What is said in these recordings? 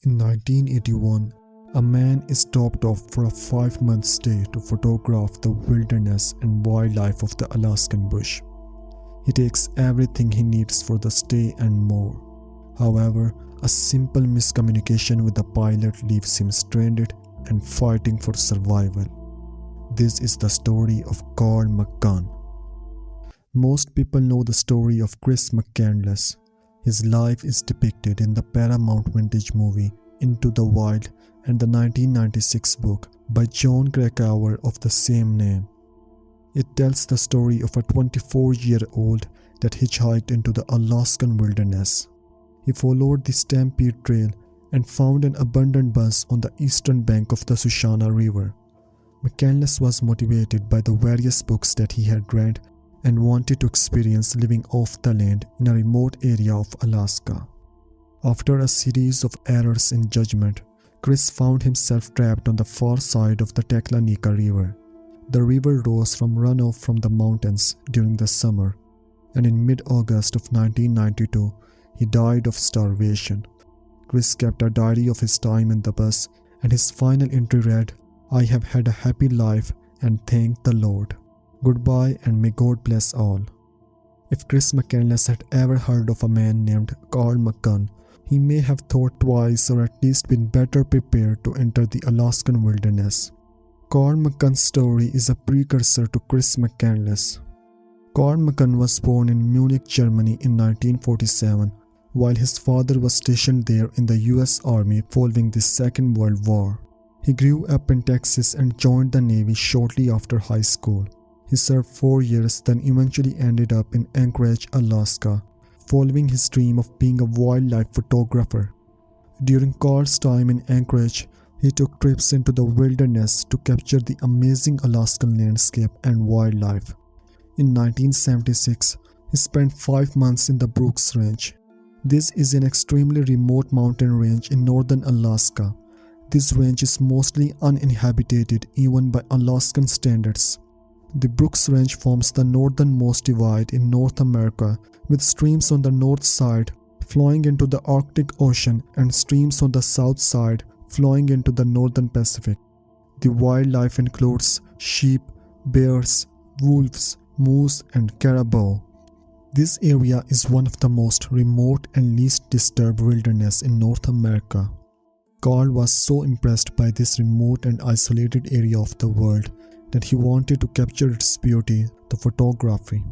In 1981, a man is dropped off for a 5-month stay to photograph the wilderness and wildlife of the Alaskan bush. He takes everything he needs for the stay and more. However, a simple miscommunication with the pilot leaves him stranded and fighting for survival. This is the story of Carl McCunn. Most people know the story of Chris McCandless. His life is depicted in the Paramount vintage movie Into the Wild and the 1996 book by John Krakauer of the same name. It tells the story of a 24-year-old that hitchhiked into the Alaskan wilderness. He followed the Stampede Trail and found an abandoned bus on the eastern bank of the Susquehanna River. McCandless was motivated by the various books that he had read and wanted to experience living off the land in a remote area of Alaska. After a series of errors in judgment, Chris found himself trapped on the far side of the Teclanica River. The river rose from runoff from the mountains during the summer, and in mid-August of 1992, he died of starvation. Chris kept a diary of his time in the bus, and his final entry read, "I have had a happy life and thank the Lord. Goodbye and may God bless all." If Chris McCandless had ever heard of a man named Carl McCunn, he may have thought twice or at least been better prepared to enter the Alaskan wilderness. Carl McCunn's story is a precursor to Chris McCandless. Carl McCunn was born in Munich, Germany in 1947, while his father was stationed there in the US Army following the Second World War. He grew up in Texas and joined the Navy shortly after high school. He served 4 years, then eventually ended up in Anchorage, Alaska, following his dream of being a wildlife photographer. During Carl's time in Anchorage, he took trips into the wilderness to capture the amazing Alaskan landscape and wildlife. In 1976, he spent 5 months in the Brooks Range. This is an extremely remote mountain range in northern Alaska. This range is mostly uninhabited even by Alaskan standards. The Brooks Range forms the northernmost divide in North America, with streams on the north side flowing into the Arctic Ocean and streams on the south side flowing into the northern Pacific. The wildlife includes sheep, bears, wolves, moose, and caribou. This area is one of the most remote and least disturbed wilderness in North America. Carl was so impressed by this remote and isolated area of the world that he wanted to capture its beauty through photography.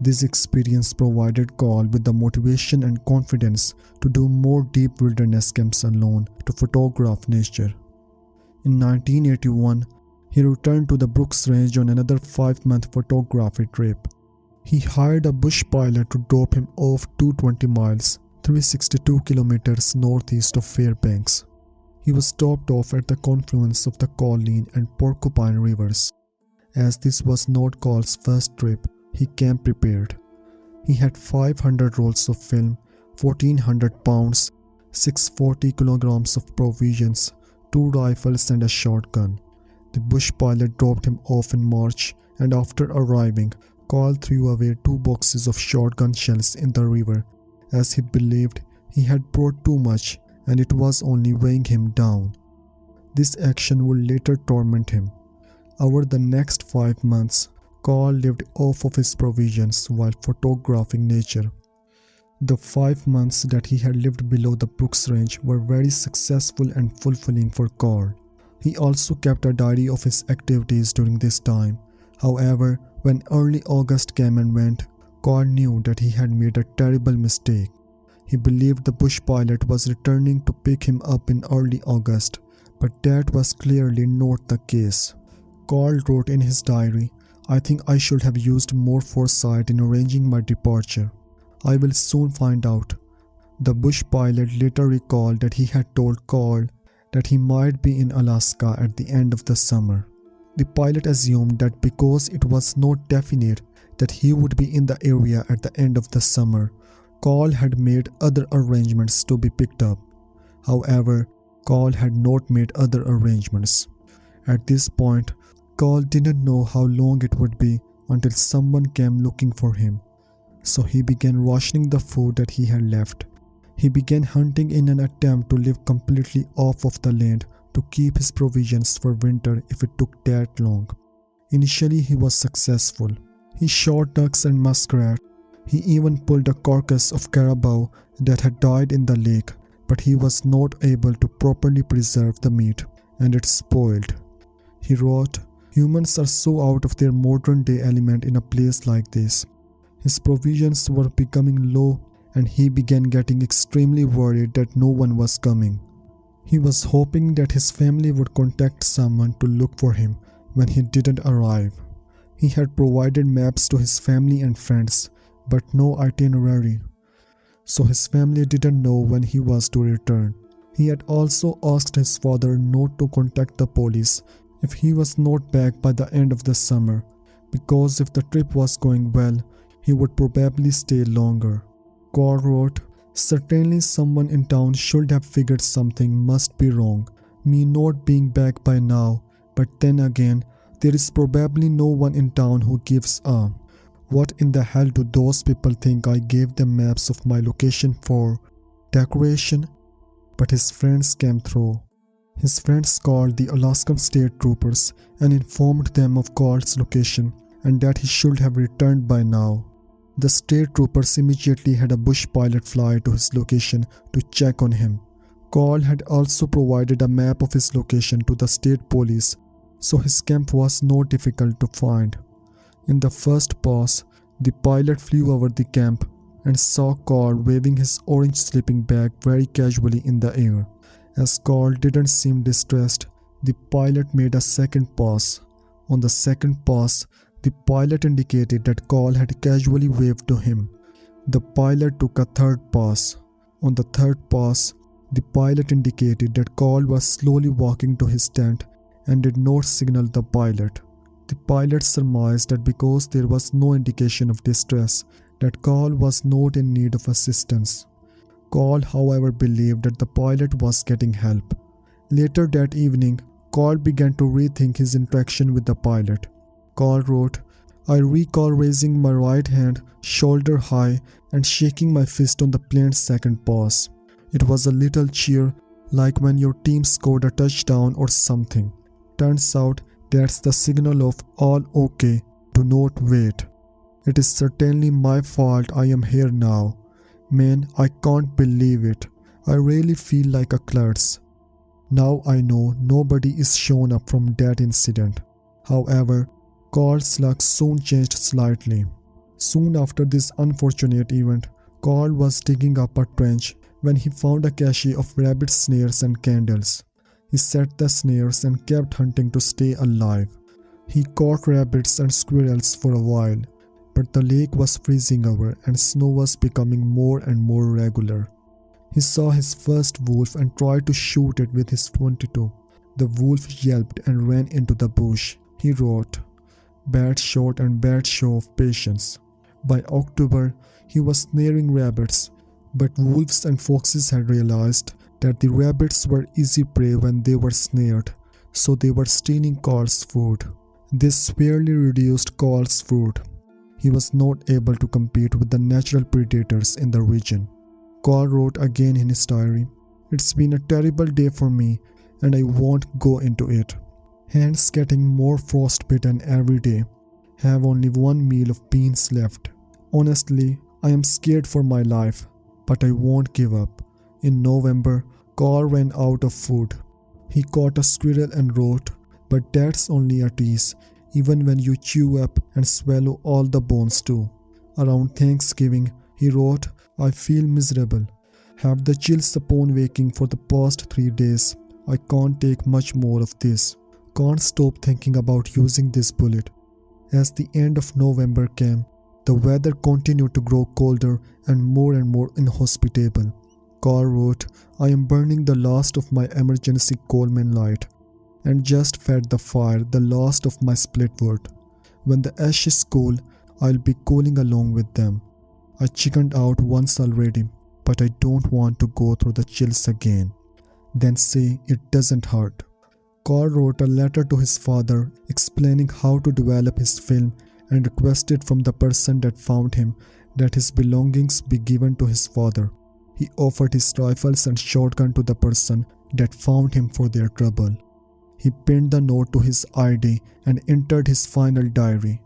This experience provided Carl with the motivation and confidence to do more deep wilderness camps alone to photograph nature. In 1981, he returned to the Brooks Range on another 5-month photography trip. He hired a bush pilot to drop him off 220 miles, 362 kilometers northeast of Fairbanks. He was dropped off at the confluence of the Colleen and Porcupine rivers. As this was not Carl's first trip, he came prepared. He had 500 rolls of film, 1400 pounds, 640 kilograms of provisions, 2 rifles and a shotgun. The bush pilot dropped him off in March, and after arriving, Carl threw away 2 boxes of shotgun shells in the river, as he believed he had brought too much and it was only weighing him down. This action would later torment him. Over the next 5 months, Carl lived off of his provisions while photographing nature. The 5 months that he had lived below the Brooks Range were very successful and fulfilling for Carl. He also kept a diary of his activities during this time. However, when early August came and went, Carl knew that he had made a terrible mistake. He believed the bush pilot was returning to pick him up in early August, but that was clearly not the case. Carl wrote in his diary, "I think I should have used more foresight in arranging my departure. I will soon find out." The bush pilot later recalled that he had told Carl that he might be in Alaska at the end of the summer. The pilot assumed that because it was not definite that he would be in the area at the end of the summer, Carl had made other arrangements to be picked up. However, Carl had not made other arrangements. At this point, Carl didn't know how long it would be until someone came looking for him, so he began rationing the food that he had left. He began hunting in an attempt to live completely off of the land to keep his provisions for winter if it took that long. Initially, he was successful. He shot ducks and muskrat. He even pulled a carcass of caribou that had died in the lake, but he was not able to properly preserve the meat, and it spoiled. He wrote, "Humans are so out of their modern day element in a place like this." His provisions were becoming low, and he began getting extremely worried that no one was coming. He was hoping that his family would contact someone to look for him when he didn't arrive. He had provided maps to his family and friends, but no itinerary, so his family didn't know when he was to return. He had also asked his father not to contact the police if he was not back by the end of the summer, because if the trip was going well, he would probably stay longer. Carl wrote, "Certainly someone in town should have figured something must be wrong, me not being back by now, but then again, there is probably no one in town who gives a. What in the hell do those people think I gave them maps of my location for? Decoration?" But his friends came through. His friends called the Alaskan state troopers and informed them of Carl's location and that he should have returned by now. The state troopers immediately had a bush pilot fly to his location to check on him. Carl had also provided a map of his location to the state police, so his camp was not difficult to find. In the first pass, the pilot flew over the camp and saw Carl waving his orange sleeping bag very casually in the air. As Carl didn't seem distressed, the pilot made a second pass. On the second pass, the pilot indicated that Carl had casually waved to him. The pilot took a third pass. On the third pass, the pilot indicated that Carl was slowly walking to his tent and did not signal the pilot. The pilot surmised that because there was no indication of distress, that Carl was not in need of assistance. Carl, however, believed that the pilot was getting help. Later that evening, Carl began to rethink his interaction with the pilot. Carl wrote, "I recall raising my right hand shoulder high and shaking my fist on the plane's second pass. It was a little cheer, like when your team scored a touchdown or something. Turns out that's the signal of all okay, do not wait. It is certainly my fault I am here now. Man, I can't believe it. I really feel like a klutz. Now I know nobody is shown up from that incident." However, Carl's luck soon changed slightly. Soon after this unfortunate event, Carl was digging up a trench when he found a cache of rabbit snares and candles. He set the snares and kept hunting to stay alive. He caught rabbits and squirrels for a while, but the lake was freezing over and snow was becoming more and more regular. He saw his first wolf and tried to shoot it with his .22. The wolf yelped and ran into the bush. He wrote, "Bad shot and bad show of patience." By October, he was snaring rabbits, but wolves and foxes had realized that the rabbits were easy prey when they were snared, so they were stealing Carl's food. This severely reduced Carl's food. He was not able to compete with the natural predators in the region. Carl wrote again in his diary, "It's been a terrible day for me, and I won't go into it. Hands getting more frostbitten every day. Have only one meal of beans left. Honestly, I am scared for my life, but I won't give up." In November, Carl ran out of food. He caught a squirrel and wrote, "But that's only a tease, even when you chew up and swallow all the bones too." Around Thanksgiving, he wrote, "I feel miserable. Have the chills upon waking for the past 3 days. I can't take much more of this. Can't stop thinking about using this bullet." As the end of November came, the weather continued to grow colder and more inhospitable. Carl wrote, "I am burning the last of my emergency Coleman light and just fed the fire the last of my split wood. When the ashes cool, I'll be cooling along with them. I chickened out once already, but I don't want to go through the chills again. Then say it doesn't hurt." Carl wrote a letter to his father explaining how to develop his film and requested from the person that found him that his belongings be given to his father. He offered his rifles and shotgun to the person that found him for their trouble. He pinned the note to his ID and entered his final diary.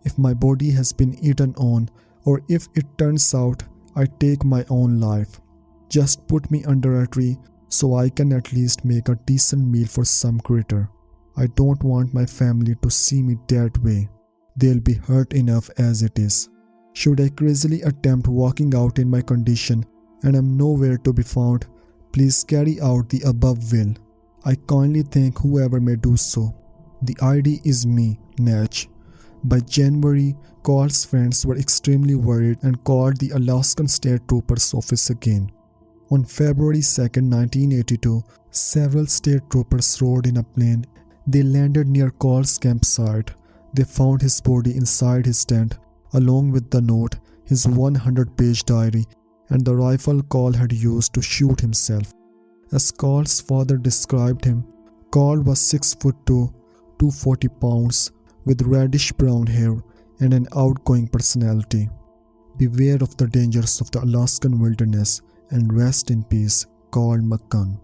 If my body has been eaten on, or if it turns out I take my own life, just put me under a tree so I can at least make a decent meal for some critter. I don't want my family to see me that way. They'll be hurt enough as it is. Should I crazily attempt walking out in my condition and am nowhere to be found, please carry out the above will. I kindly thank whoever may do so. The ID is me, Natch. By January, Carl's friends were extremely worried and called the Alaskan State Troopers office again. On February 2, 1982, several state troopers rode in a plane. They landed near Carl's campsite. They found his body inside his tent, along with the note, his 100-page diary, and the rifle Carl had used to shoot himself. As Carl's father described him, Carl was 6'2", 240 pounds, with reddish-brown hair and an outgoing personality. Beware of the dangers of the Alaskan wilderness and rest in peace, Carl McCunn.